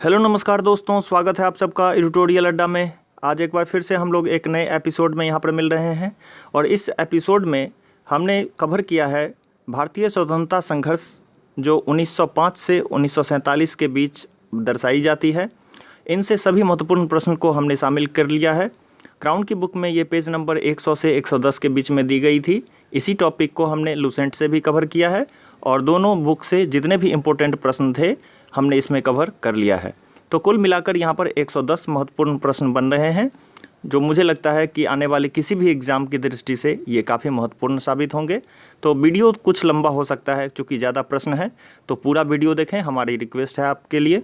Hello नमस्कार दोस्तों, स्वागत है आप सबका एडिटोरियल अड्डा में। आज एक बार फिर से हम लोग एक नए एपिसोड में यहाँ पर मिल रहे हैं और इस एपिसोड में हमने कवर किया है भारतीय स्वतंत्रता संघर्ष जो 1905 से 1947 के बीच दर्शाई जाती है। इनसे सभी महत्वपूर्ण प्रश्न को हमने शामिल कर लिया है। क्राउन की बुक में ये पेज नंबर 100 से 110 के बीच में दी गई थी। इसी टॉपिक को हमने लूसेंट से भी कवर किया है और दोनों बुक से जितने भी इम्पोर्टेंट प्रश्न थे हमने इसमें कवर कर लिया है। तो कुल मिलाकर यहाँ पर 110 महत्वपूर्ण प्रश्न बन रहे हैं जो मुझे लगता है कि आने वाले किसी भी एग्ज़ाम की दृष्टि से ये काफ़ी महत्वपूर्ण साबित होंगे। तो वीडियो कुछ लंबा हो सकता है क्योंकि ज़्यादा प्रश्न है, तो पूरा वीडियो देखें, हमारी रिक्वेस्ट है आपके लिए।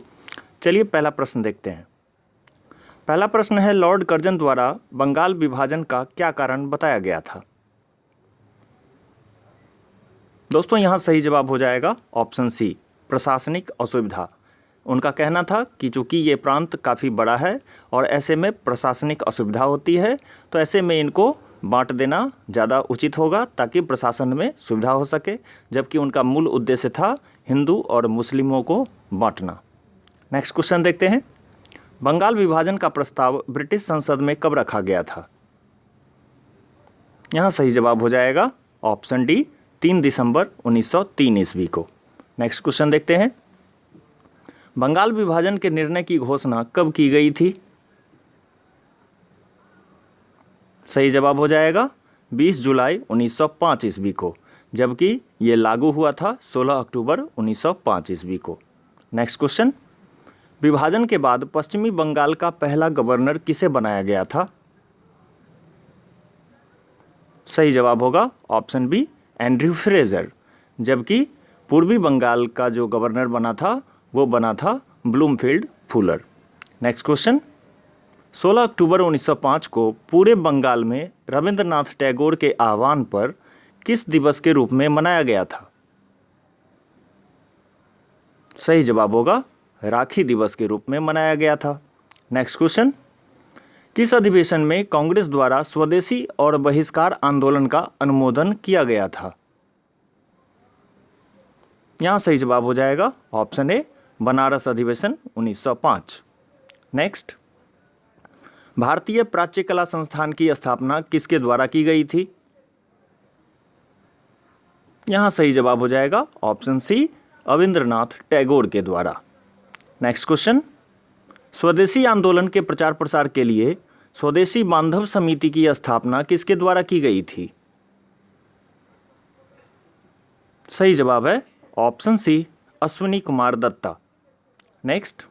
चलिए पहला प्रश्न देखते हैं। पहला प्रश्न है, लॉर्ड कर्जन द्वारा बंगाल विभाजन का क्या कारण बताया गया था? दोस्तों यहाँ सही जवाब हो जाएगा ऑप्शन सी, प्रशासनिक असुविधा। उनका कहना था कि चूँकि ये प्रांत काफ़ी बड़ा है और ऐसे में प्रशासनिक असुविधा होती है, तो ऐसे में इनको बांट देना ज़्यादा उचित होगा ताकि प्रशासन में सुविधा हो सके, जबकि उनका मूल उद्देश्य था हिंदू और मुस्लिमों को बांटना। नेक्स्ट क्वेश्चन देखते हैं। बंगाल विभाजन का प्रस्ताव ब्रिटिश संसद में कब रखा गया था? यहाँ सही जवाब हो जाएगा ऑप्शन डी, 3 दिसंबर 1903 ईस्वी को। नेक्स्ट क्वेश्चन देखते हैं। बंगाल विभाजन के निर्णय की घोषणा कब की गई थी? सही जवाब हो जाएगा 20 जुलाई 1905 ईस्वी को, जबकि ये लागू हुआ था 16 अक्टूबर 1905 ईस्वी को। नेक्स्ट क्वेश्चन, विभाजन के बाद पश्चिमी बंगाल का पहला गवर्नर किसे बनाया गया था? सही जवाब होगा ऑप्शन बी, एंड्रयू फ्रेजर, जबकि पूर्वी बंगाल का जो गवर्नर बना था वो बना था ब्लूमफील्ड फुलर। नेक्स्ट क्वेश्चन, 16 अक्टूबर 1905 को पूरे बंगाल में रविंद्रनाथ टैगोर के आह्वान पर किस दिवस के रूप में मनाया गया था? सही जवाब होगा राखी दिवस के रूप में मनाया गया था। नेक्स्ट क्वेश्चन, किस अधिवेशन में कांग्रेस द्वारा स्वदेशी और बहिष्कार आंदोलन का अनुमोदन किया गया था? यहाँ सही जवाब हो जाएगा ऑप्शन ए, बनारस अधिवेशन 1905। नेक्स्ट, भारतीय प्राच्य कला संस्थान की स्थापना किसके द्वारा की गई थी? यहाँ सही जवाब हो जाएगा ऑप्शन सी, रविंद्रनाथ टैगोर के द्वारा। नेक्स्ट क्वेश्चन, स्वदेशी आंदोलन के प्रचार प्रसार के लिए स्वदेशी बांधव समिति की स्थापना किसके द्वारा की गई थी? सही जवाब है option C, Ashwini Kumar Datta. Next,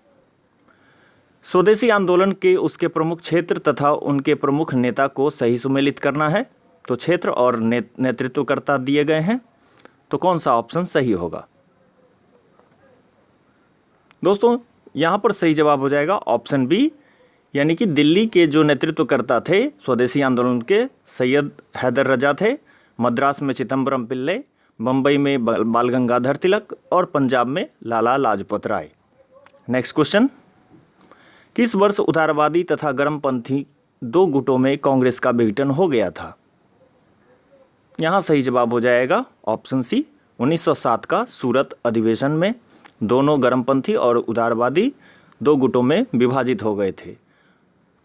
स्वदेशी आंदोलन के उसके प्रमुख क्षेत्र तथा उनके प्रमुख नेता को सही सुमेलित करना है, तो क्षेत्र और नेतृत्वकर्ता दिए गए हैं, तो कौन सा ऑप्शन सही होगा? दोस्तों यहाँ पर सही जवाब हो जाएगा ऑप्शन बी, यानी कि दिल्ली के जो नेतृत्वकर्ता थे स्वदेशी आंदोलन के, सैयद हैदर रजा थे, मद्रास में चिदम्बरम पिल्ले, बम्बई में बाल गंगाधर तिलक और पंजाब में लाला लाजपत राय। नेक्स्ट क्वेश्चन, किस वर्ष उदारवादी तथा गर्मपंथी दो गुटों में कांग्रेस का विघटन हो गया था? यहाँ सही जवाब हो जाएगा ऑप्शन सी, 1907 का सूरत अधिवेशन में दोनों गर्मपंथी और उदारवादी दो गुटों में विभाजित हो गए थे।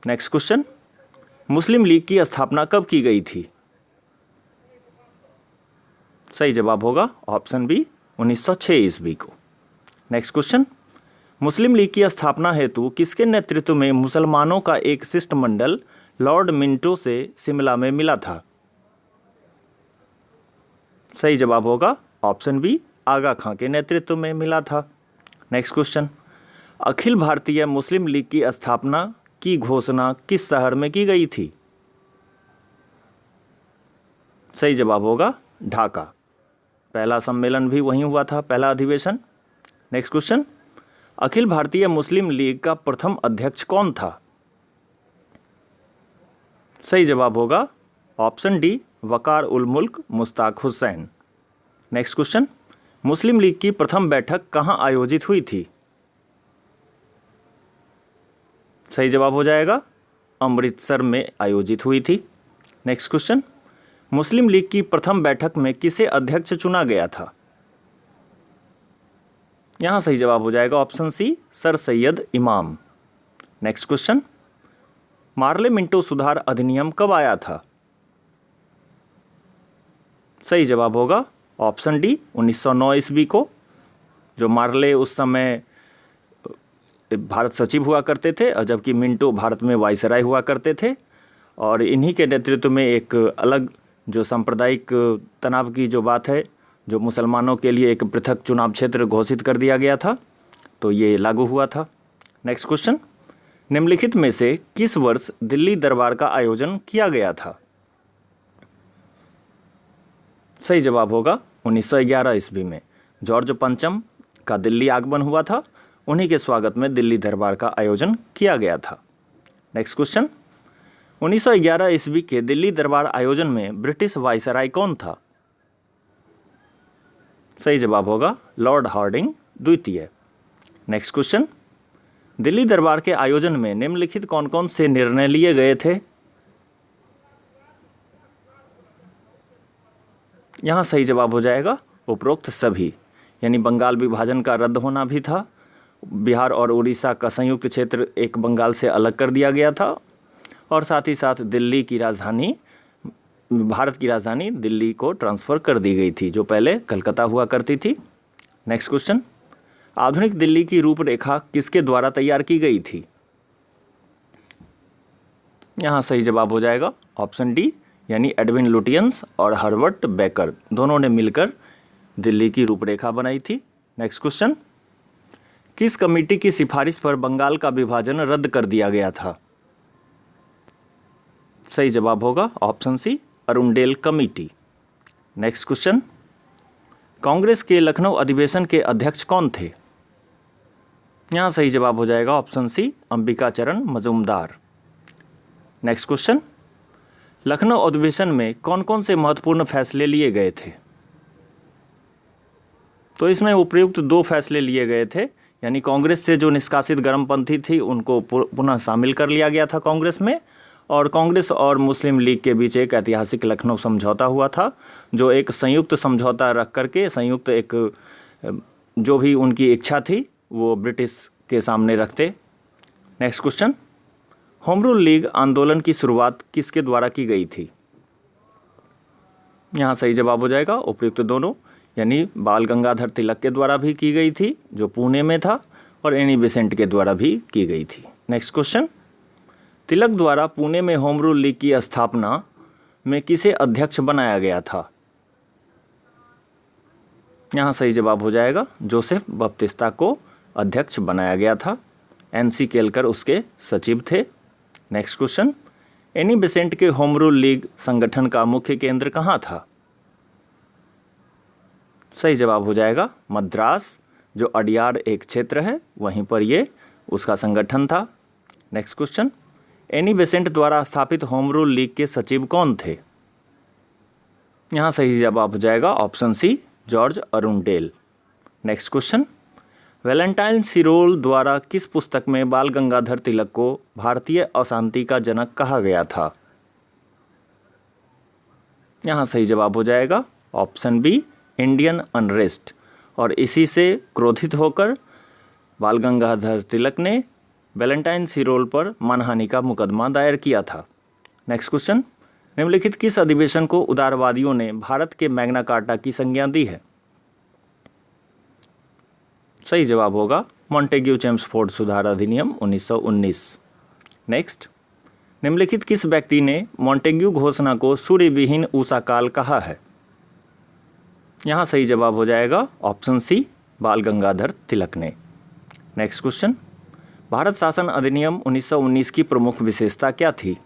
नेक्स्ट क्वेश्चन, मुस्लिम लीग की स्थापना कब की गई थी? सही जवाब होगा ऑप्शन बी, 1906 ईस्वी को। नेक्स्ट क्वेश्चन, मुस्लिम लीग की स्थापना हेतु किसके नेतृत्व में मुसलमानों का एक शिष्टमंडल लॉर्ड मिंटो से शिमला में मिला था? सही जवाब होगा ऑप्शन बी, आगा खां के नेतृत्व में मिला था। नेक्स्ट क्वेश्चन, अखिल भारतीय मुस्लिम लीग की स्थापना की घोषणा किस शहर में की गई थी? सही जवाब होगा ढाका, पहला सम्मेलन भी वहीं हुआ था, पहला अधिवेशन। नेक्स्ट क्वेश्चन, अखिल भारतीय मुस्लिम लीग का प्रथम अध्यक्ष कौन था? सही जवाब होगा ऑप्शन डी, वकार उल मुल्क मुश्ताक हुसैन। नेक्स्ट क्वेश्चन, मुस्लिम लीग की प्रथम बैठक कहाँ आयोजित हुई थी? सही जवाब हो जाएगा अमृतसर में आयोजित हुई थी। नेक्स्ट क्वेश्चन, मुस्लिम लीग की प्रथम बैठक में किसे अध्यक्ष चुना गया था? यहाँ सही जवाब हो जाएगा ऑप्शन सी, सर सैयद इमाम। नेक्स्ट क्वेश्चन, मार्ले मिंटो सुधार अधिनियम कब आया था? सही जवाब होगा ऑप्शन डी, 1909 ईस्वी को। जो मार्ले उस समय भारत सचिव हुआ करते थे और जबकि मिंटो भारत में वायसराय हुआ करते थे, और इन्हीं के नेतृत्व में एक अलग जो सांप्रदायिक तनाव की जो बात है, जो मुसलमानों के लिए एक पृथक चुनाव क्षेत्र घोषित कर दिया गया था, तो ये लागू हुआ था। नेक्स्ट क्वेश्चन, निम्नलिखित में से किस वर्ष दिल्ली दरबार का आयोजन किया गया था? सही जवाब होगा 1911 ईस्वी में। जॉर्ज पंचम का दिल्ली आगमन हुआ था, उन्हीं के स्वागत में दिल्ली दरबार का आयोजन किया गया था। नेक्स्ट क्वेश्चन, 1911 ईस्वी के दिल्ली दरबार आयोजन में ब्रिटिश वायसराय कौन था? सही जवाब होगा लॉर्ड हार्डिंग द्वितीय। नेक्स्ट क्वेश्चन, दिल्ली दरबार के आयोजन में निम्नलिखित कौन कौन से निर्णय लिए गए थे? यहाँ सही जवाब हो जाएगा उपरोक्त सभी, यानी बंगाल विभाजन का रद्द होना भी था, बिहार और उड़ीसा का संयुक्त क्षेत्र एक बंगाल से अलग कर दिया गया था, और साथ ही साथ दिल्ली की राजधानी, भारत की राजधानी दिल्ली को ट्रांसफ़र कर दी गई थी, जो पहले कलकत्ता हुआ करती थी। नेक्स्ट क्वेश्चन, आधुनिक दिल्ली की रूपरेखा किसके द्वारा तैयार की गई थी? यहाँ सही जवाब हो जाएगा ऑप्शन डी, यानी एडविन लुटियंस और हर्बर्ट बेकर, दोनों ने मिलकर दिल्ली की रूपरेखा बनाई थी। नेक्स्ट क्वेश्चन, किस कमेटी की सिफारिश पर बंगाल का विभाजन रद्द कर दिया गया था? सही जवाब होगा option C, Arundale committee. Next question, Congress के लखनऊ अधिवेशन के अध्यक्ष कौन थे? यहाँ सही जवाब हो जाएगा ऑप्शन सी, अंबिका चरण मजूमदार। नेक्स्ट क्वेश्चन, लखनऊ अधिवेशन में कौन कौन से महत्वपूर्ण फैसले लिए गए थे? तो इसमें उपयुक्त 2 फैसले लिए गए थे, यानी कांग्रेस से जो निष्कासित गर्मपंथी थी उनको पुनः शामिल कर लिया गया था कांग्रेस में, और कांग्रेस और मुस्लिम लीग के बीच एक ऐतिहासिक लखनऊ समझौता हुआ था, जो एक संयुक्त समझौता रख करके संयुक्त एक जो भी उनकी इच्छा थी वो ब्रिटिश के सामने रखते। Next question, home rule league आंदोलन की शुरुआत किसके द्वारा की गई थी? यहाँ सही जवाब हो जाएगा उपयुक्त दोनों, यानी बाल गंगाधर तिलक के द्वारा भी की गई थी जो पुणे में था, और एनी बेसेंट के द्वारा भी की गई थी। नेक्स्ट क्वेश्चन, तिलक द्वारा पुणे में होम रूल लीग की स्थापना में किसे अध्यक्ष बनाया गया था? यहाँ सही जवाब हो जाएगा जोसेफ बप्तिस्ता को अध्यक्ष बनाया गया था, एनसी केलकर उसके सचिव थे। नेक्स्ट क्वेश्चन, एनी बेसेंट के होम रूल लीग संगठन का मुख्य केंद्र कहाँ था? सही जवाब हो जाएगा मद्रास, जो अडियार एक क्षेत्र है वहीं पर ये उसका संगठन था। नेक्स्ट क्वेश्चन, एनी बेसेंट द्वारा स्थापित होम रूल लीग के सचिव कौन थे? यहाँ सही जवाब हो जाएगा option C, George Arundale. Next question, Valentine Chirol द्वारा किस पुस्तक में बाल गंगाधर तिलक को भारतीय अशांति का जनक कहा गया था? यहाँ सही जवाब हो जाएगा ऑप्शन बी, इंडियन अनरेस्ट, और इसी से क्रोधित होकर बाल गंगाधर तिलक ने वैलेंटाइन सिरोल पर मानहानि का मुकदमा दायर किया था। नेक्स्ट क्वेश्चन, निम्नलिखित किस अधिवेशन को उदारवादियों ने भारत के मैग्ना कार्टा की संज्ञा दी है? सही जवाब होगा मॉन्टेग्यू चेम्सफोर्ड सुधार अधिनियम 1919। नेक्स्ट, निम्नलिखित किस व्यक्ति ने मॉन्टेग्यू घोषणा को सूर्य विहीन उषा काल कहा है? यहाँ सही जवाब हो जाएगा ऑप्शन सी, बाल गंगाधर तिलक ने। नेक्स्ट क्वेश्चन, भारत शासन अधिनियम 1919 की प्रमुख विशेषता क्या थी?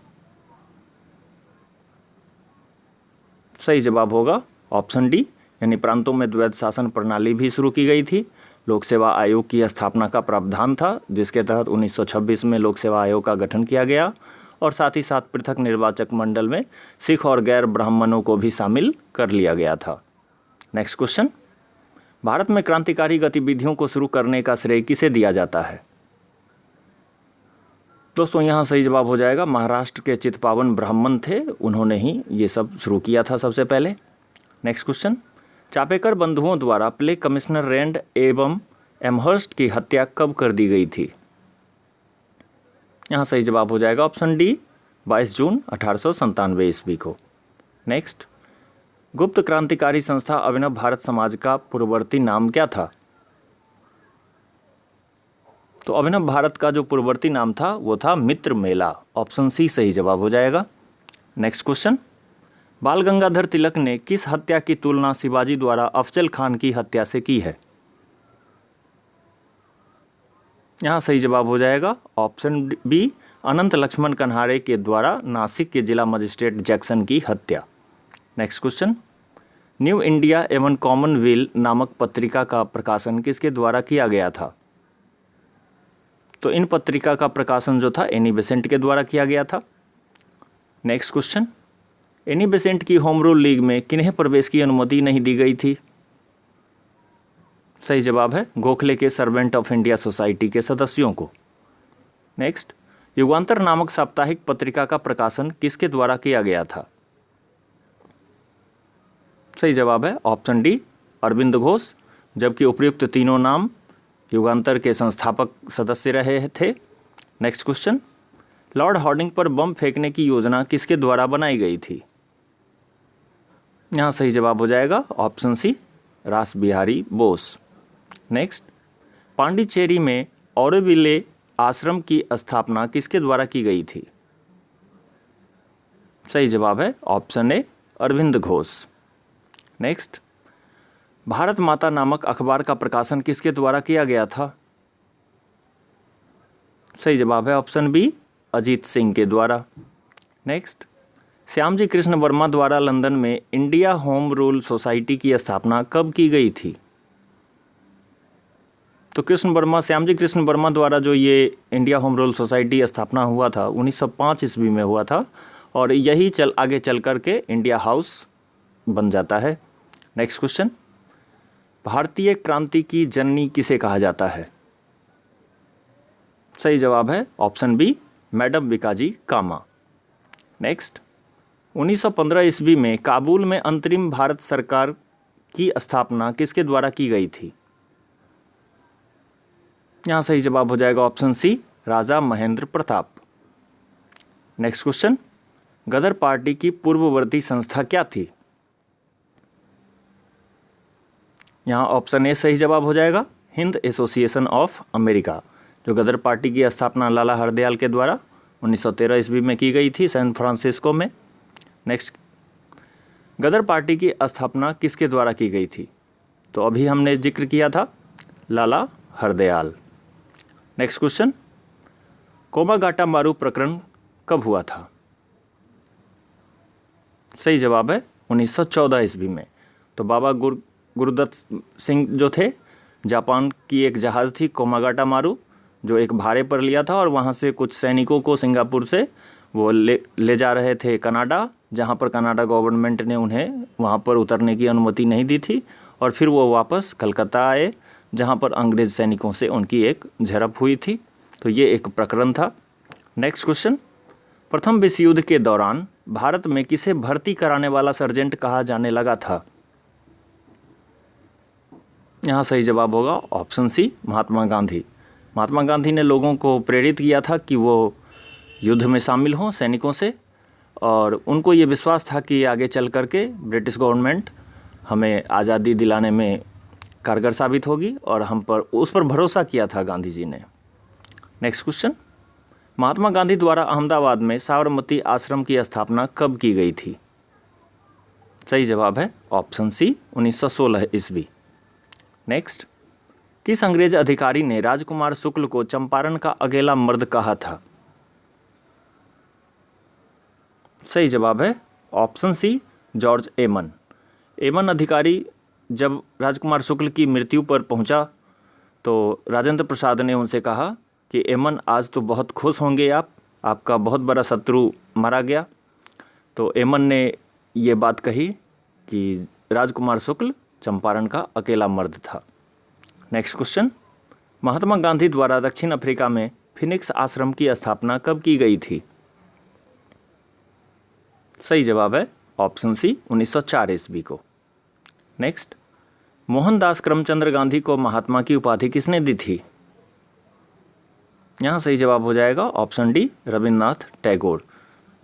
सही जवाब होगा ऑप्शन डी, यानी प्रांतों में द्वैध शासन प्रणाली भी शुरू की गई थी। लोक सेवा आयोग की स्थापना का प्रावधान था, जिसके तहत 1926 में लोक सेवा आयोग का गठन किया गया, और साथ ही साथ पृथक निर्वाचक मंडल में सिख और गैर ब्राह्मणों को भी शामिल कर लिया गया था। नेक्स्ट क्वेश्चन, भारत में क्रांतिकारी गतिविधियों को शुरू करने का श्रेय किसे दिया जाता है? दोस्तों यहाँ सही जवाब हो जाएगा महाराष्ट्र के चितपावन ब्राह्मण थे, उन्होंने ही ये सब शुरू किया था सबसे पहले। नेक्स्ट क्वेश्चन, चापेकर बंधुओं द्वारा प्ले कमिश्नर रैंड एवं एमहर्स्ट की हत्या कब कर दी गई थी? यहाँ सही जवाब हो जाएगा ऑप्शन डी, 22 जून 1897 ईस्वी को। नेक्स्ट, गुप्त क्रांतिकारी संस्था अभिनव भारत समाज का पूर्ववर्ती नाम क्या था? तो अभिनव भारत का जो पूर्ववर्ती नाम था वो था मित्र मेला। ऑप्शन सी सही जवाब हो जाएगा। नेक्स्ट क्वेश्चन, बाल गंगाधर तिलक ने किस हत्या की तुलना शिवाजी द्वारा अफजल खान की हत्या से की है? यहाँ सही जवाब हो जाएगा ऑप्शन बी, अनंत लक्ष्मण कन्हारे के द्वारा नासिक के जिला मजिस्ट्रेट जैक्सन की हत्या। नेक्स्ट क्वेश्चन, न्यू इंडिया एवं कॉमनवेल्थ नामक पत्रिका का प्रकाशन किसके द्वारा किया गया था? तो इन पत्रिका का प्रकाशन जो था एनी बेसेंट के द्वारा किया गया था। नेक्स्ट क्वेश्चन, एनी बेसेंट की होम रूल लीग में किन्हें प्रवेश की अनुमति नहीं दी गई थी? सही जवाब है गोखले के सर्वेंट ऑफ इंडिया सोसाइटी के सदस्यों को। नेक्स्ट, युगांतर नामक साप्ताहिक पत्रिका का प्रकाशन किसके द्वारा किया गया था? सही जवाब है ऑप्शन डी, अरविंद घोष, जबकि उपयुक्त तीनों नाम युगांतर के संस्थापक सदस्य रहे थे। नेक्स्ट क्वेश्चन, लॉर्ड हार्डिंग पर बम फेंकने की योजना किसके द्वारा बनाई गई थी? यहाँ सही जवाब हो जाएगा ऑप्शन सी, रास बिहारी बोस। नेक्स्ट, पांडिचेरी में ऑरोविले आश्रम की स्थापना किसके द्वारा की गई थी? सही जवाब है option A, Aurobindo Ghosh. Next, Bharat Mata नामक अखबार का प्रकाशन किसके द्वारा किया गया था? सही जवाब है ऑप्शन बी, अजीत सिंह के द्वारा। नेक्स्ट, श्यामजी कृष्ण वर्मा द्वारा लंदन में इंडिया होम रूल सोसाइटी की स्थापना कब की गई थी? तो श्यामजी कृष्ण वर्मा द्वारा जो ये इंडिया होम रूल सोसाइटी स्थापना हुआ था 1905 ईस्वी में हुआ था, और यही आगे चल कर के इंडिया हाउस बन जाता है। नेक्स्ट क्वेश्चन, भारतीय क्रांति की जननी किसे कहा जाता है? सही जवाब है ऑप्शन बी, मैडम बीकाजी कामा। नेक्स्ट, 1915 ईस्वी में काबुल में अंतरिम भारत सरकार की स्थापना किसके द्वारा की गई थी? यहाँ सही जवाब हो जाएगा ऑप्शन सी, राजा महेंद्र प्रताप। नेक्स्ट क्वेश्चन, गदर पार्टी की पूर्ववर्ती संस्था क्या थी? यहाँ ऑप्शन ए सही जवाब हो जाएगा, हिंद एसोसिएशन ऑफ अमेरिका, जो गदर पार्टी की स्थापना लाला हरदयाल के द्वारा 1913 ईस्वी में की गई थी सैन फ्रांसिस्को में। नेक्स्ट, गदर पार्टी की स्थापना किसके द्वारा की गई थी? तो अभी हमने जिक्र किया था लाला हरदयाल। नेक्स्ट क्वेश्चन, कोमागाटा मारू प्रकरण कब हुआ था? सही जवाब है 1914 ईस्वी में। तो बाबा गुरुदत्त सिंह जो थे, जापान की एक जहाज़ थी कोमागाटा मारू, जो एक भाड़े पर लिया था और वहाँ से कुछ सैनिकों को सिंगापुर से वो ले जा रहे थे कनाडा, जहाँ पर कनाडा गवर्नमेंट ने उन्हें वहाँ पर उतरने की अनुमति नहीं दी थी, और फिर वो वापस कलकत्ता आए, जहाँ पर अंग्रेज़ सैनिकों से उनकी एक झड़प हुई थी। तो ये एक प्रकरण था। नेक्स्ट क्वेश्चन, प्रथम विश्व युद्ध के दौरान भारत में किसे भर्ती कराने वाला सर्जेंट कहा जाने लगा था? यहाँ सही जवाब होगा ऑप्शन सी, महात्मा गांधी। महात्मा गांधी ने लोगों को प्रेरित किया था कि वो युद्ध में शामिल हों सैनिकों से, और उनको ये विश्वास था कि आगे चल कर के ब्रिटिश गवर्नमेंट हमें आज़ादी दिलाने में कारगर साबित होगी, और उस पर भरोसा किया था गांधी जी ने। नेक्स्ट क्वेश्चन, महात्मा गांधी द्वारा अहमदाबाद में साबरमती आश्रम की स्थापना कब की गई थी? सही जवाब है ऑप्शन सी, 1916 ईस्वी। नेक्स्ट, किस अंग्रेज अधिकारी ने राजकुमार शुक्ल को चंपारण का अकेला मर्द कहा था? सही जवाब है ऑप्शन सी, जॉर्ज एमन। एमन अधिकारी जब राजकुमार शुक्ल की मृत्यु पर पहुंचा तो राजेंद्र प्रसाद ने उनसे कहा कि एमन, आज तो बहुत खुश होंगे आपका बहुत बड़ा शत्रु मारा गया। तो एमन ने ये बात कही कि राजकुमार शुक्ल चंपारण का अकेला मर्द था। नेक्स्ट क्वेश्चन, महात्मा गांधी द्वारा दक्षिण अफ्रीका में फिनिक्स आश्रम की स्थापना कब की गई थी? सही जवाब है ऑप्शन सी, 1904 ईस्वी को। नेक्स्ट, मोहनदास करमचंद गांधी को महात्मा की उपाधि किसने दी थी? यहाँ सही जवाब हो जाएगा ऑप्शन डी, रविन्द्रनाथ टैगोर।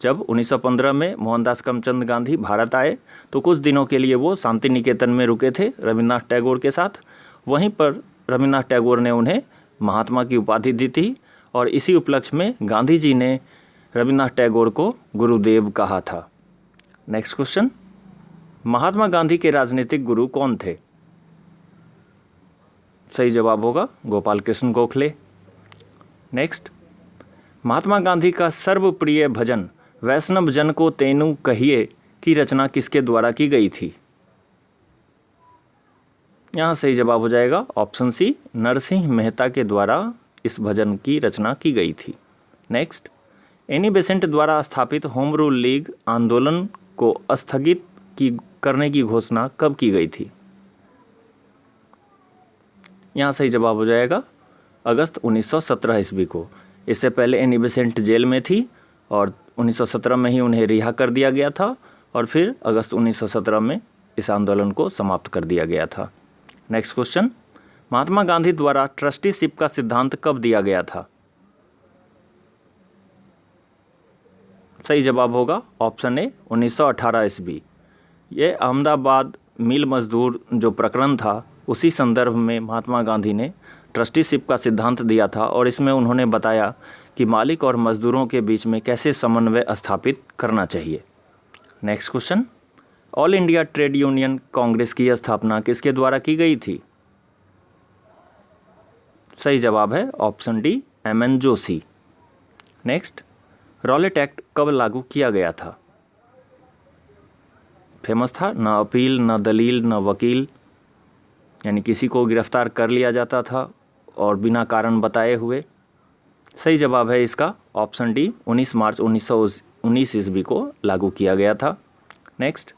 जब 1915 में मोहनदास करमचंद गांधी भारत आए तो कुछ दिनों के लिए वो शांति निकेतन में रुके थे रविन्द्रनाथ टैगोर के साथ। वहीं पर रविन्द्रनाथ टैगोर ने उन्हें महात्मा की उपाधि दी थी और इसी उपलक्ष्य में गांधी जी ने रविन्द्रनाथ टैगोर को गुरुदेव कहा था। नेक्स्ट क्वेश्चन, महात्मा गांधी के राजनीतिक गुरु कौन थे? सही जवाब होगा गोपाल कृष्ण गोखले। नेक्स्ट, महात्मा गांधी का सर्वप्रिय भजन वैष्णव जन को तेनु कहिए की रचना किसके द्वारा की गई थी? यहाँ सही जवाब हो जाएगा ऑप्शन सी, नरसिंह मेहता के द्वारा इस भजन की रचना की गई थी। नेक्स्ट, एनी बेसेंट द्वारा स्थापित होम रूल लीग आंदोलन को स्थगित करने की घोषणा कब की गई थी? यहाँ सही जवाब हो जाएगा अगस्त 1917 ईस्वी को। इससे पहले एनी बेसेंट जेल में थी और 1917 में ही उन्हें रिहा कर दिया गया था और फिर अगस्त 1917 में इस आंदोलन को समाप्त कर दिया गया था। नेक्स्ट क्वेश्चन, महात्मा गांधी द्वारा ट्रस्टीशिप का सिद्धांत कब दिया गया था? सही जवाब होगा ऑप्शन ए, 1918 ईस्वी। ये अहमदाबाद मिल मजदूर जो प्रकरण था उसी संदर्भ में महात्मा गांधी ने ट्रस्टीशिप का सिद्धांत दिया था और इसमें उन्होंने बताया कि मालिक और मजदूरों के बीच में कैसे समन्वय स्थापित करना चाहिए। Next question, all India trade union Congress की स्थापना किसके द्वारा की गई थी? सही जवाब है option D, M.N.. Joshi. Next, Rowlatt act कब लागू किया गया था? फेमस था, ना अपील ना दलील ना वकील, यानी किसी को गिरफ्तार कर लिया जाता था और बिना कारण बताए हुए। सही जवाब है इसका ऑप्शन डी, 19 मार्च 1919 ईस्वी को लागू किया गया था। नेक्स्ट,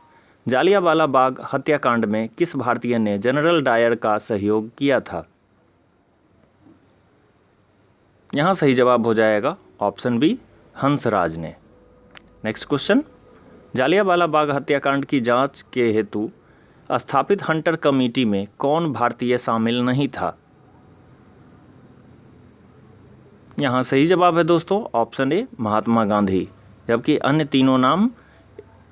जालियांवाला बाग हत्याकांड में किस भारतीय ने जनरल डायर का सहयोग किया था? यहाँ सही जवाब हो जाएगा ऑप्शन बी, हंसराज ने। नेक्स्ट क्वेश्चन, जालियांवाला बाग हत्याकांड की जांच के हेतु स्थापित हंटर कमेटी में कौन भारतीय शामिल नहीं था? यहाँ सही जवाब है दोस्तों ऑप्शन ए, महात्मा गांधी, जबकि अन्य तीनों नाम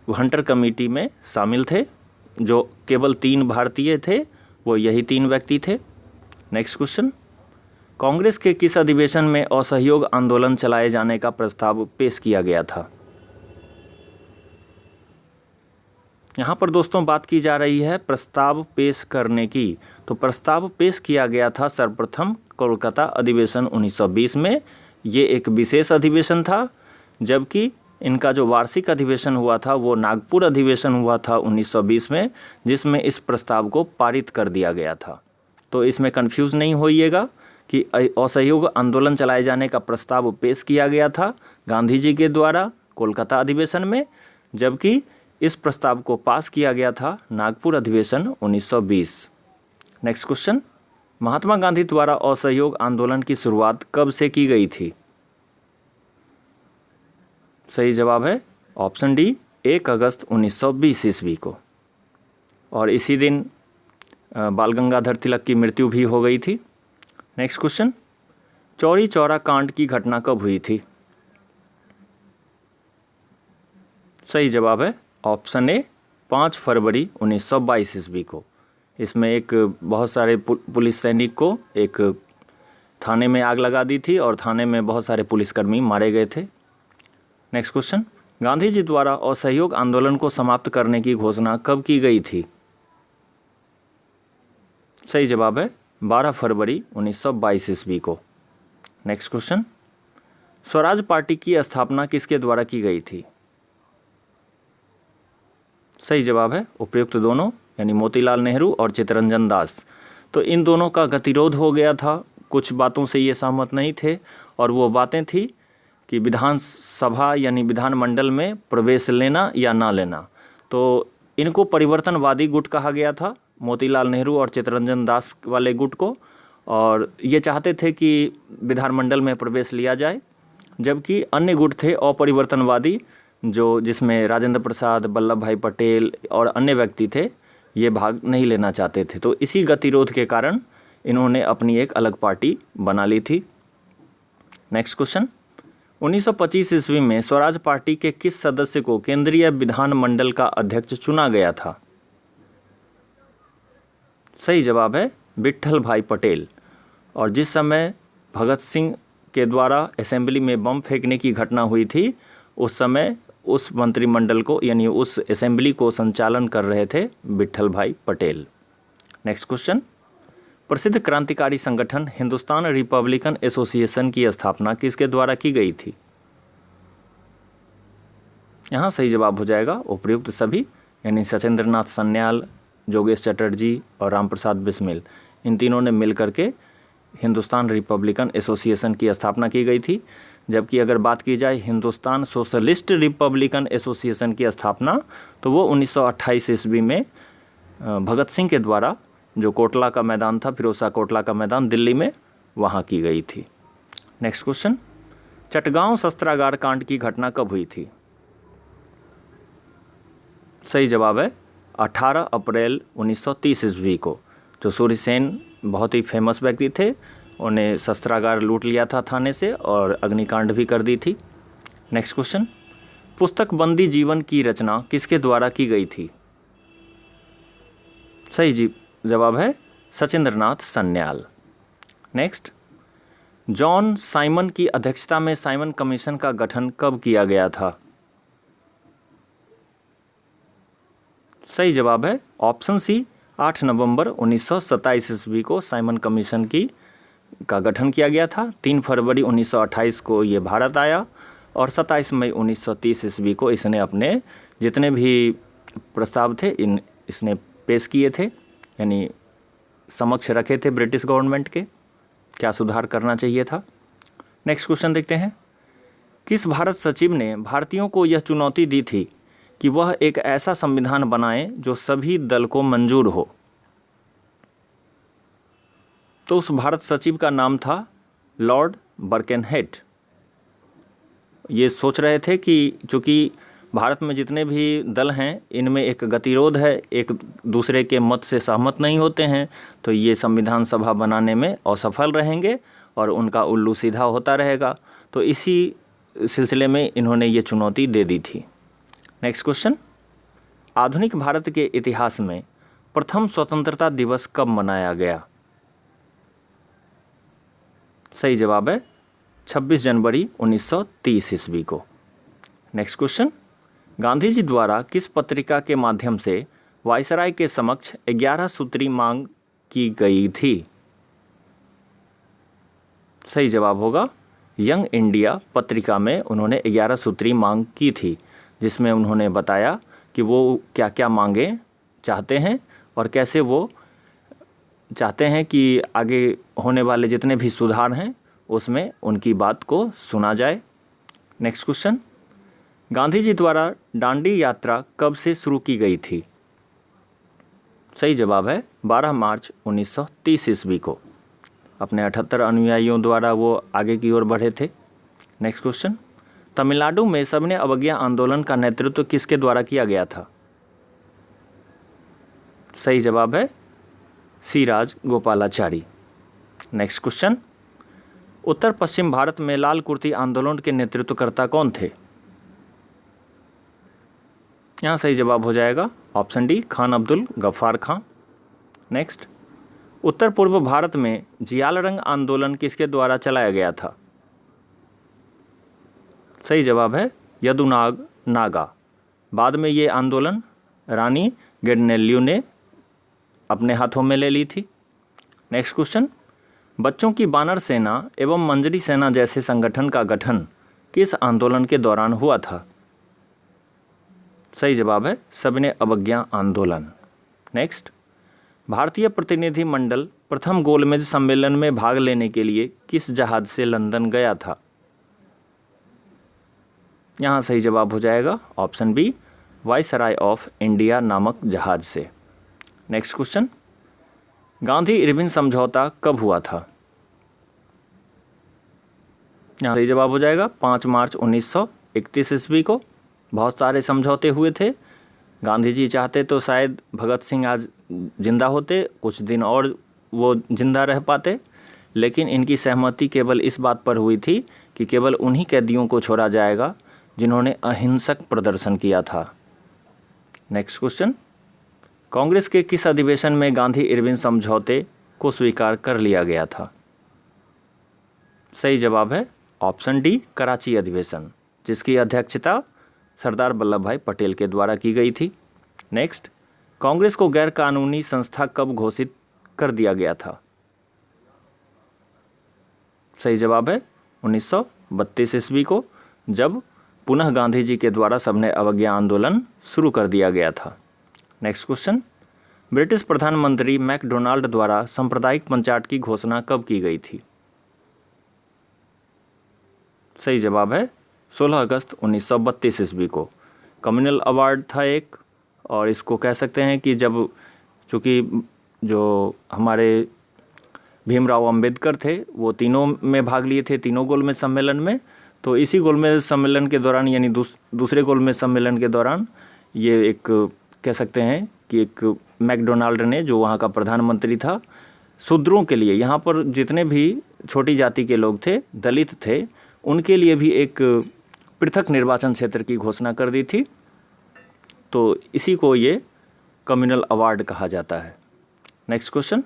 हंटर कमेटी में शामिल थे। जो केवल 3 भारतीय थे वो यही 3 व्यक्ति थे। नेक्स्ट क्वेश्चन, कांग्रेस के किस अधिवेशन में असहयोग आंदोलन चलाए जाने का प्रस्ताव पेश किया गया था? यहाँ पर दोस्तों बात की जा रही है प्रस्ताव पेश करने की। तो प्रस्ताव पेश किया गया था सर्वप्रथम कोलकाता अधिवेशन 1920 में। ये एक विशेष अधिवेशन था, जबकि इनका जो वार्षिक अधिवेशन हुआ था वो नागपुर अधिवेशन हुआ था 1920 में, जिसमें इस प्रस्ताव को पारित कर दिया गया था। तो इसमें कंफ्यूज नहीं होइएगा कि असहयोग आंदोलन चलाए जाने का प्रस्ताव पेश किया गया था गांधी जी के द्वारा कोलकाता अधिवेशन में, जबकि इस प्रस्ताव को पास किया गया था नागपुर अधिवेशन 1920। नेक्स्ट क्वेश्चन, महात्मा गांधी द्वारा असहयोग आंदोलन की शुरुआत कब से की गई थी? सही जवाब है ऑप्शन डी, 1 अगस्त 1920 ईस्वी को। और इसी दिन बाल गंगाधर तिलक की मृत्यु भी हो गई थी। नेक्स्ट क्वेश्चन, चौरी चौरा कांड की घटना कब हुई थी? सही जवाब है ऑप्शन ए, 5 फरवरी 1922 ईस्वी को। इसमें एक बहुत सारे पुलिस सैनिक को एक थाने में आग लगा दी थी और थाने में बहुत सारे पुलिसकर्मी मारे गए थे। नेक्स्ट क्वेश्चन, गांधी जी द्वारा असहयोग आंदोलन को समाप्त करने की घोषणा कब की गई थी? सही जवाब है 12 फरवरी 1922 ईस्वी को। नेक्स्ट क्वेश्चन, स्वराज पार्टी की स्थापना किसके द्वारा की गई थी? सही जवाब है उपयुक्त दोनों, यानी मोतीलाल नेहरू और चित्तरंजन दास। तो इन दोनों का गतिरोध हो गया था, कुछ बातों से ये सहमत नहीं थे और वो बातें थी कि विधानसभा यानी विधानमंडल में प्रवेश लेना या ना लेना। तो इनको परिवर्तनवादी गुट कहा गया था, मोतीलाल नेहरू और चित्तरंजन दास वाले गुट को, और ये चाहते थे कि विधानमंडल में प्रवेश लिया जाए, जबकि अन्य गुट थे अपरिवर्तनवादी, जो जिसमें राजेंद्र प्रसाद, वल्लभ भाई पटेल और अन्य व्यक्ति थे, ये भाग नहीं लेना चाहते थे। तो इसी गतिरोध के कारण इन्होंने अपनी एक अलग पार्टी बना ली थी। नेक्स्ट क्वेश्चन, 1925 ईस्वी में स्वराज पार्टी के किस सदस्य को केंद्रीय विधानमंडल का अध्यक्ष चुना गया था? सही जवाब है विट्ठल भाई पटेल। और जिस समय भगत सिंह के द्वारा असेंबली में बम फेंकने की घटना हुई थी, उस समय उस मंत्रिमंडल को यानी उस असेंबली को संचालन कर रहे थे विट्ठल भाई पटेल। नेक्स्ट क्वेश्चन, प्रसिद्ध क्रांतिकारी संगठन हिंदुस्तान रिपब्लिकन एसोसिएशन की स्थापना किसके द्वारा की गई थी? यहाँ सही जवाब हो जाएगा उपर्युक्त सभी, यानी सत्येंद्र नाथ सन्याल, जोगेश चटर्जी और रामप्रसाद बिस्मिल, इन तीनों ने मिलकर के हिंदुस्तान रिपब्लिकन एसोसिएशन की स्थापना की गई थी। जबकि अगर बात की जाए हिंदुस्तान सोशलिस्ट रिपब्लिकन एसोसिएशन की स्थापना, तो वो 1928 ईस्वी में भगत सिंह के द्वारा, जो कोटला का मैदान था, फिरोज शाह कोटला का मैदान दिल्ली में, वहाँ की गई थी। नेक्स्ट क्वेश्चन, चटगांव शस्त्रागार कांड की घटना कब हुई थी? सही जवाब है 18 अप्रैल 1930 ईस्वी को। जो सूर्यसेन बहुत ही फेमस व्यक्ति थे, उन्हें शस्त्रागार लूट लिया था थाने से और अग्निकांड भी कर दी थी। नेक्स्ट क्वेश्चन, पुस्तक बंदी जीवन की रचना किसके द्वारा की गई थी? सही जवाब है Sachindra Nath Sanyal. Next, John Simon की अध्यक्षता में साइमन कमीशन का गठन कब किया गया था? सही जवाब है ऑप्शन सी 8 नवंबर 1927 ईस्वी को साइमन कमीशन का गठन किया गया था। 3 फरवरी 1928 को ये भारत आया और 27 मई 1930 ईस्वी को इसने अपने जितने भी प्रस्ताव थे इसने पेश किए थे, यानी समक्ष रखे थे ब्रिटिश गवर्नमेंट के, क्या सुधार करना चाहिए था। नेक्स्ट क्वेश्चन देखते हैं, किस भारत सचिव ने भारतीयों को यह चुनौती दी थी कि वह एक ऐसा संविधान बनाएं जो सभी दल को मंजूर हो? तो उस भारत सचिव का नाम था लॉर्ड बर्केनहेड। ये सोच रहे थे कि चूँकि भारत में जितने भी दल हैं इनमें एक गतिरोध है, एक दूसरे के मत से सहमत नहीं होते हैं, तो ये संविधान सभा बनाने में असफल रहेंगे और उनका उल्लू सीधा होता रहेगा। तो इसी सिलसिले में इन्होंने ये चुनौती दे दी थी। नेक्स्ट क्वेश्चन, आधुनिक भारत के इतिहास में प्रथम स्वतंत्रता दिवस कब मनाया गया? सही जवाब है 26 जनवरी 1930 ईस्वी को। नेक्स्ट क्वेश्चन, गांधी जी द्वारा किस पत्रिका के माध्यम से वायसराय के समक्ष 11 सूत्री मांग की गई थी? सही जवाब होगा यंग इंडिया पत्रिका में उन्होंने 11 सूत्री मांग की थी, जिसमें उन्होंने बताया कि वो क्या क्या मांगे चाहते हैं और कैसे वो चाहते हैं कि आगे होने वाले जितने भी सुधार हैं उसमें उनकी बात को सुना जाए। नेक्स्ट क्वेश्चन, गांधी जी द्वारा दांडी यात्रा कब से शुरू की गई थी? सही जवाब है 12 मार्च 1930 ईस्वी को। अपने 78 अनुयायियों द्वारा वो आगे की ओर बढ़े थे। नेक्स्ट क्वेश्चन, तमिलनाडु में सविनय अवज्ञा आंदोलन का नेतृत्व किसके द्वारा किया गया था? सही जवाब है सी राजगोपालाचारी। नेक्स्ट क्वेश्चन, उत्तर पश्चिम भारत में लाल कुर्ती आंदोलन के नेतृत्वकर्ता कौन थे? यहाँ सही जवाब हो जाएगा ऑप्शन डी खान अब्दुल गफ्फार खां। नेक्स्ट, उत्तर पूर्व भारत में जियाल रंग आंदोलन किसके द्वारा चलाया गया था? सही जवाब है यदुनाग नागा। बाद में ये आंदोलन रानी गेडनेल्यू ने अपने हाथों में ले ली थी। नेक्स्ट क्वेश्चन, बच्चों की बानर सेना एवं मंजरी सेना जैसे संगठन का गठन किस आंदोलन के दौरान हुआ था? सही जवाब है सविनय अवज्ञा आंदोलन। नेक्स्ट, भारतीय प्रतिनिधि मंडल प्रथम गोलमेज सम्मेलन में भाग लेने के लिए किस जहाज से लंदन गया था? यहाँ सही जवाब हो जाएगा option B viceroy of India नामक जहाज से। नेक्स्ट क्वेश्चन, गांधी इरविन समझौता कब हुआ था? यहाँ सही जवाब हो जाएगा 5 मार्च 1931 ईस्वी को। बहुत सारे समझौते हुए थे गांधी जी चाहते तो शायद भगत सिंह आज जिंदा होते, कुछ दिन और वो जिंदा रह पाते, लेकिन इनकी सहमति केवल इस बात पर हुई थी कि केवल उन्हीं कैदियों को छोड़ा जाएगा जिन्होंने अहिंसक प्रदर्शन किया था। नेक्स्ट क्वेश्चन, कांग्रेस के किस अधिवेशन में गांधी इरविन समझौते को स्वीकार कर लिया गया था? सही जवाब है ऑप्शन डी, कराची अधिवेशन, जिसकी अध्यक्षता सरदार वल्लभ भाई पटेल के द्वारा की गई थी। नेक्स्ट, कांग्रेस को गैर कानूनी संस्था कब घोषित कर दिया गया था? सही जवाब है 1932 ईस्वी को, जब पुनः गांधी जी के द्वारा सबने अवज्ञा आंदोलन शुरू कर दिया गया था। नेक्स्ट क्वेश्चन, ब्रिटिश प्रधानमंत्री मैकडोनाल्ड द्वारा सांप्रदायिक पंचायत की घोषणा कब की गई थी? सही जवाब है 16 अगस्त 1932 ईस्वी को। कम्युनल अवार्ड था एक, और इसको कह सकते हैं कि जब, चूँकि जो हमारे भीमराव अंबेडकर थे वो तीनों में भाग लिए थे, तीनों गोलमेज सम्मेलन में, तो इसी गोलमेज सम्मेलन के दौरान यानी दूसरे गोलमेज सम्मेलन के दौरान ये एक कह सकते हैं कि एक मैकडोनाल्ड ने, जो वहाँ का प्रधानमंत्री था, शूद्रों के लिए, यहाँ पर जितने भी छोटी जाति के लोग थे, दलित थे, उनके लिए भी एक पृथक निर्वाचन क्षेत्र की घोषणा कर दी थी। तो इसी को ये कम्युनल अवार्ड कहा जाता है। नेक्स्ट क्वेश्चन,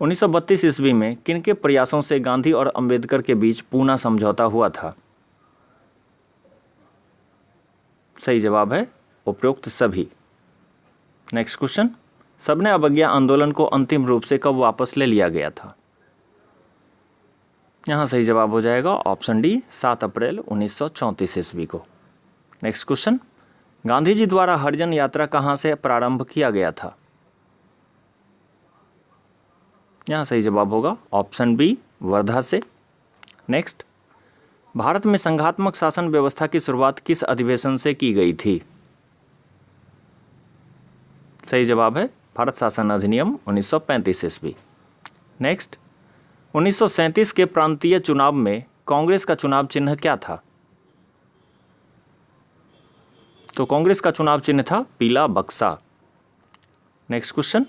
1932 ईस्वी में किनके प्रयासों से गांधी और अंबेडकर के बीच पूना समझौता हुआ था? सही जवाब है उपरोक्त सभी। नेक्स्ट क्वेश्चन, सबने अवज्ञा आंदोलन को अंतिम रूप से कब वापस ले लिया गया था? यहाँ सही जवाब हो जाएगा ऑप्शन डी, 7 अप्रैल 1934 ईस्वी को। नेक्स्ट क्वेश्चन, गांधी जी द्वारा हरिजन यात्रा कहाँ से प्रारंभ किया गया था? यहाँ सही जवाब होगा ऑप्शन बी, वर्धा से। नेक्स्ट, भारत में संघात्मक शासन व्यवस्था की शुरुआत किस अधिवेशन से की गई थी? सही जवाब है भारत शासन अधिनियम 1935 ईस्वी। नेक्स्ट, 1937 के प्रांतीय चुनाव में कांग्रेस का चुनाव चिन्ह क्या था? तो कांग्रेस का चुनाव चिन्ह था पीला बक्सा। नेक्स्ट क्वेश्चन,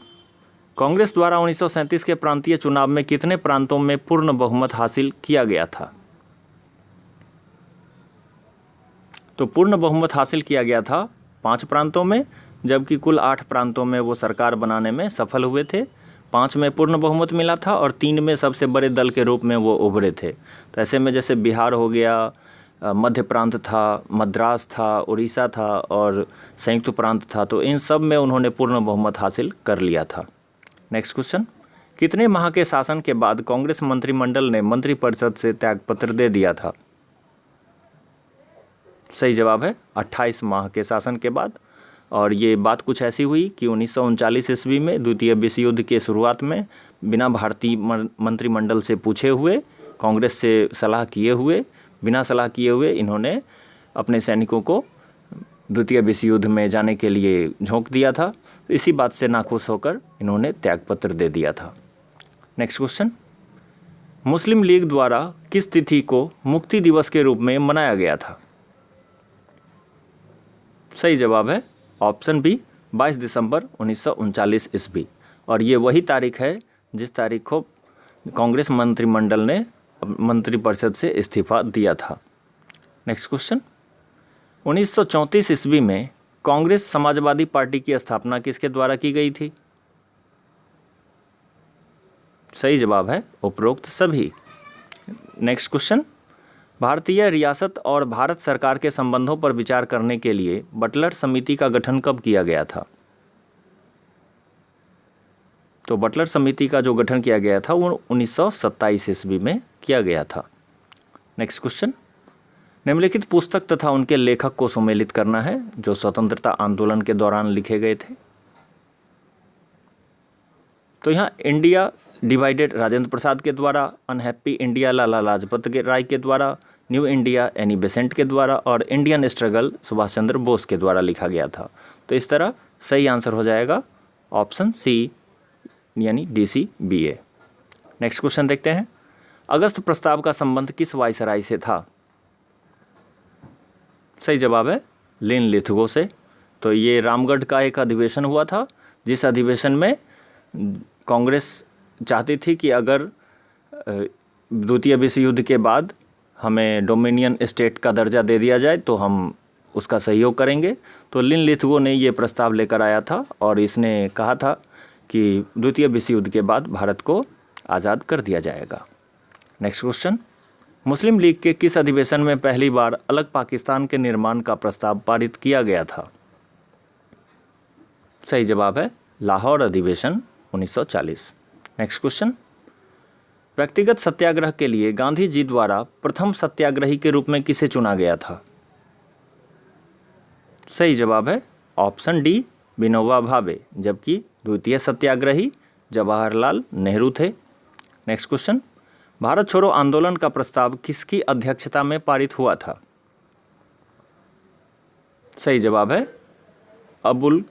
कांग्रेस द्वारा 1937 के प्रांतीय चुनाव में कितने प्रांतों में पूर्ण बहुमत हासिल किया गया था? तो पूर्ण बहुमत हासिल किया गया था 5 प्रांतों में, जबकि कुल 8 प्रांतों में वो सरकार बनाने में सफल हुए थे। 5 में पूर्ण बहुमत मिला था और 3 में सबसे बड़े दल के रूप में वो उभरे थे। तो ऐसे में जैसे बिहार हो गया, मध्य प्रांत था, मद्रास था, उड़ीसा था और संयुक्त प्रांत था, तो इन सब में उन्होंने पूर्ण बहुमत हासिल कर लिया था। नेक्स्ट क्वेश्चन, कितने माह के शासन के बाद कांग्रेस मंत्रिमंडल ने मंत्रिपरिषद से त्यागपत्र दे दिया था? सही जवाब है 28 माह के शासन के बाद। और ये बात कुछ ऐसी हुई कि 1939 ईस्वी में द्वितीय विश्व युद्ध के शुरुआत में बिना भारतीय मंत्रिमंडल से पूछे हुए, कांग्रेस से सलाह किए हुए, बिना सलाह किए हुए इन्होंने अपने सैनिकों को द्वितीय विश्व युद्ध में जाने के लिए झोंक दिया था। इसी बात से नाखुश होकर इन्होंने त्यागपत्र दे दिया था। नेक्स्ट क्वेश्चन, मुस्लिम लीग द्वारा किस तिथि को मुक्ति दिवस के रूप में मनाया गया था? सही जवाब है ऑप्शन बी, 22 दिसंबर 1939 ईस्वी। और ये वही तारीख है जिस तारीख को कांग्रेस मंत्रिमंडल ने मंत्रिपरिषद से इस्तीफा दिया था। नेक्स्ट क्वेश्चन, 1934 ईस्वी में कांग्रेस समाजवादी पार्टी की स्थापना किसके द्वारा की गई थी? सही जवाब है उपरोक्त सभी। नेक्स्ट क्वेश्चन, भारतीय रियासत और भारत सरकार के संबंधों पर विचार करने के लिए बटलर समिति का गठन कब किया गया था? तो बटलर समिति का जो गठन किया गया था वो 1927 ईस्वी में किया गया था। नेक्स्ट क्वेश्चन, निम्नलिखित पुस्तक तथा उनके लेखक को सुमेलित करना है जो स्वतंत्रता आंदोलन के दौरान लिखे गए थे। तो यहाँ इंडिया डिवाइडेड राजेंद्र प्रसाद के द्वारा, अनहैप्पी इंडिया लाला लाजपत राय के द्वारा, न्यू इंडिया एनी बेसेंट के द्वारा और इंडियन स्ट्रगल सुभाष चंद्र बोस के द्वारा लिखा गया था। तो इस तरह सही आंसर हो जाएगा ऑप्शन सी यानी DCBA। नेक्स्ट क्वेश्चन देखते हैं, अगस्त प्रस्ताव का संबंध किस वायसराय से था? सही जवाब है लिन लिथगो से। तो ये रामगढ़ का एक अधिवेशन हुआ था, जिस अधिवेशन में कांग्रेस चाहती थी कि अगर द्वितीय विश्व युद्ध के बाद हमें डोमिनियन स्टेट का दर्जा दे दिया जाए तो हम उसका सहयोग करेंगे। तो लिन लिथगो ने ये प्रस्ताव लेकर आया था और इसने कहा था कि द्वितीय विश्व युद्ध के बाद भारत को आज़ाद कर दिया जाएगा। नेक्स्ट क्वेश्चन, मुस्लिम लीग के किस अधिवेशन में पहली बार अलग पाकिस्तान के निर्माण का प्रस्ताव पारित किया गया था? सही जवाब है लाहौर अधिवेशन 1940। नेक्स्ट क्वेश्चन, व्यक्तिगत सत्याग्रह के लिए गांधी जी द्वारा प्रथम सत्याग्रही के रूप में किसे चुना गया था? सही जवाब है ऑप्शन डी विनोबा भावे, जबकि द्वितीय सत्याग्रही जवाहरलाल नेहरू थे। नेक्स्ट क्वेश्चन, भारत छोड़ो आंदोलन का प्रस्ताव किसकी अध्यक्षता में पारित हुआ था? सही जवाब है अबुल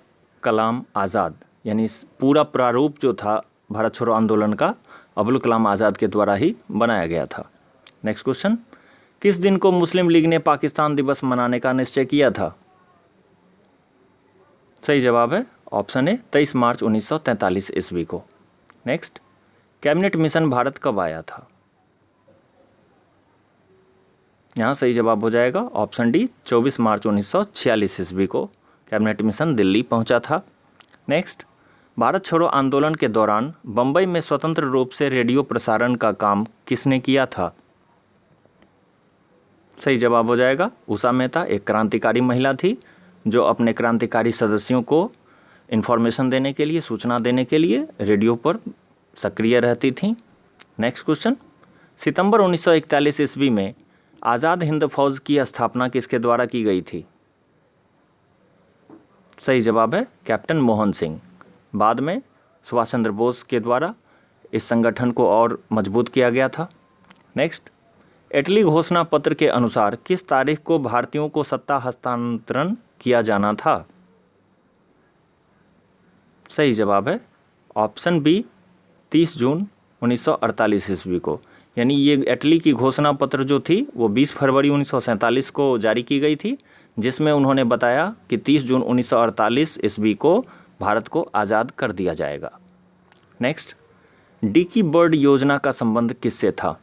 कलाम आज़ाद, यानी पूरा प्रारूप जो था भारत छोड़ो आंदोलन का अबुल कलाम आज़ाद के द्वारा ही बनाया गया था। नेक्स्ट क्वेश्चन, किस दिन को मुस्लिम लीग ने पाकिस्तान दिवस मनाने का निश्चय किया था? सही जवाब है ऑप्शन ए 23 मार्च 1943 ईस्वी को। नेक्स्ट, कैबिनेट मिशन भारत कब आया था? यहाँ सही जवाब हो जाएगा ऑप्शन डी 24 मार्च 1946 ईस्वी को कैबिनेट मिशन दिल्ली पहुँचा था। नेक्स्ट, भारत छोड़ो आंदोलन के दौरान बम्बई में स्वतंत्र रूप से रेडियो प्रसारण का काम किसने किया था? सही जवाब हो जाएगा उषा मेहता, एक क्रांतिकारी महिला थी जो अपने क्रांतिकारी सदस्यों को इन्फॉर्मेशन देने के लिए, सूचना देने के लिए रेडियो पर सक्रिय रहती थीं। नेक्स्ट क्वेश्चन, सितंबर 1941 ईस्वी में आज़ाद हिंद फौज की स्थापना किसके द्वारा की गई थी? सही जवाब है कैप्टन मोहन सिंह। बाद में सुभाष चंद्र बोस के द्वारा इस संगठन को और मजबूत किया गया था। नेक्स्ट, इटली घोषणा पत्र के अनुसार किस तारीख को भारतीयों को सत्ता हस्तांतरण किया जाना था? सही जवाब है ऑप्शन बी 30 जून 1948 ईस्वी को, यानी ये इटली की घोषणा पत्र जो थी वो 20 फरवरी 1947 को जारी की गई थी, जिसमें उन्होंने बताया कि 30 जून 1948 ईस्वी को भारत को आज़ाद कर दिया जाएगा। नेक्स्ट, डिकी बर्ड योजना का संबंध किससे था?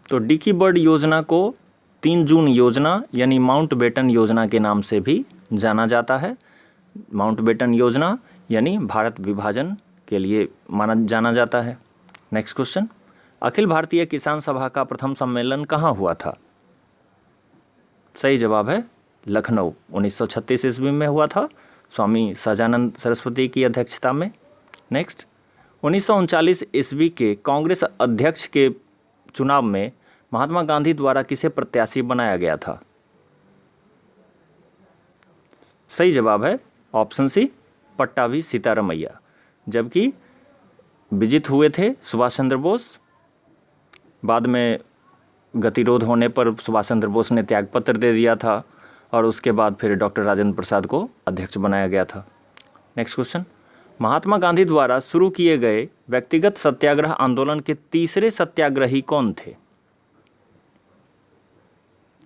तो डिकी बर्ड योजना को 3 जून योजना यानी माउंटबेटन योजना के नाम से भी जाना जाता है। माउंटबेटन योजना यानी भारत विभाजन के लिए जाना जाता है। नेक्स्ट क्वेश्चन, अखिल भारतीय किसान सभा का प्रथम सम्मेलन कहाँ हुआ था? सही जवाब है लखनऊ, 1936 ईस्वी में हुआ था, स्वामी सहजानंद सरस्वती की अध्यक्षता में। नेक्स्ट, 1939 ईस्वी के कांग्रेस अध्यक्ष के चुनाव में महात्मा गांधी द्वारा किसे प्रत्याशी बनाया गया था? सही जवाब है ऑप्शन सी पट्टाभी सीतारमैया, जबकि विजित हुए थे सुभाष चंद्र बोस। बाद में गतिरोध होने पर सुभाष चंद्र बोस ने त्यागपत्र दे दिया था और उसके बाद फिर डॉक्टर राजेंद्र प्रसाद को अध्यक्ष बनाया गया था। नेक्स्ट क्वेश्चन, महात्मा गांधी द्वारा शुरू किए गए व्यक्तिगत सत्याग्रह आंदोलन के तीसरे सत्याग्रही कौन थे?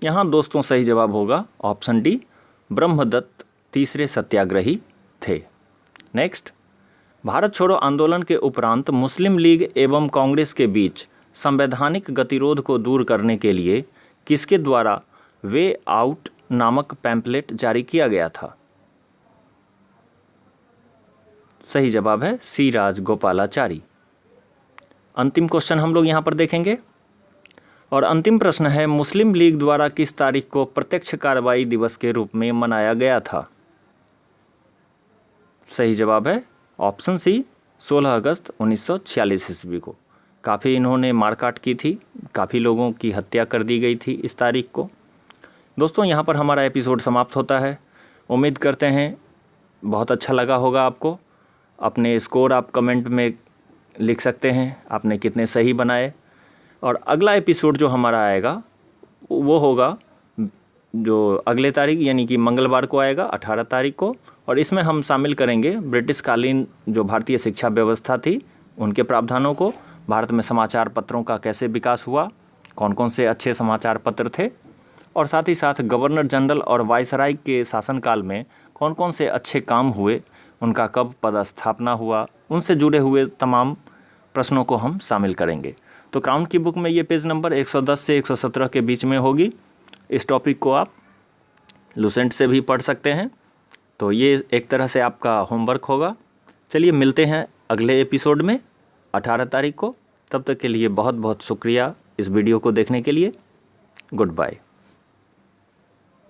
यहाँ दोस्तों सही जवाब होगा ऑप्शन डी ब्रह्मदत्त तीसरे सत्याग्रही थे। नेक्स्ट, भारत छोड़ो आंदोलन के उपरांत मुस्लिम लीग एवं कांग्रेस के बीच संवैधानिक गतिरोध को दूर करने के लिए किसके द्वारा वे आउट नामक पैम्पलेट जारी किया गया था? सही जवाब है सी राजगोपालाचारी। अंतिम क्वेश्चन हम लोग यहाँ पर देखेंगे और अंतिम प्रश्न है, मुस्लिम लीग द्वारा किस तारीख को प्रत्यक्ष कार्रवाई दिवस के रूप में मनाया गया था? सही जवाब है ऑप्शन सी 16 अगस्त 1946 ईस्वी को। काफ़ी इन्होंने मारकाट की थी, काफ़ी लोगों की हत्या कर दी गई थी इस तारीख को। दोस्तों यहाँ पर हमारा एपिसोड समाप्त होता है। उम्मीद करते हैं बहुत अच्छा लगा होगा आपको। अपने स्कोर आप कमेंट में लिख सकते हैं, आपने कितने सही बनाए। और अगला एपिसोड जो हमारा आएगा वो होगा जो अगले तारीख यानी कि मंगलवार को आएगा 18 तारीख को, और इसमें हम शामिल करेंगे ब्रिटिशकालीन जो भारतीय शिक्षा व्यवस्था थी उनके प्रावधानों को, भारत में समाचार पत्रों का कैसे विकास हुआ, कौन कौन से अच्छे समाचार पत्र थे, और साथ ही साथ गवर्नर जनरल और वायसराय के शासनकाल में कौन कौन से अच्छे काम हुए, उनका कब पदस्थापना हुआ, उनसे जुड़े हुए तमाम प्रश्नों को हम शामिल करेंगे। तो क्राउन की बुक में ये पेज नंबर 110 से 117 के बीच में होगी। इस टॉपिक को आप लुसेंट से भी पढ़ सकते हैं। तो ये एक तरह से आपका होमवर्क होगा। चलिए मिलते हैं अगले एपिसोड में 18 तारीख को। तब तक के लिए बहुत बहुत शुक्रिया इस वीडियो को देखने के लिए। Good bye.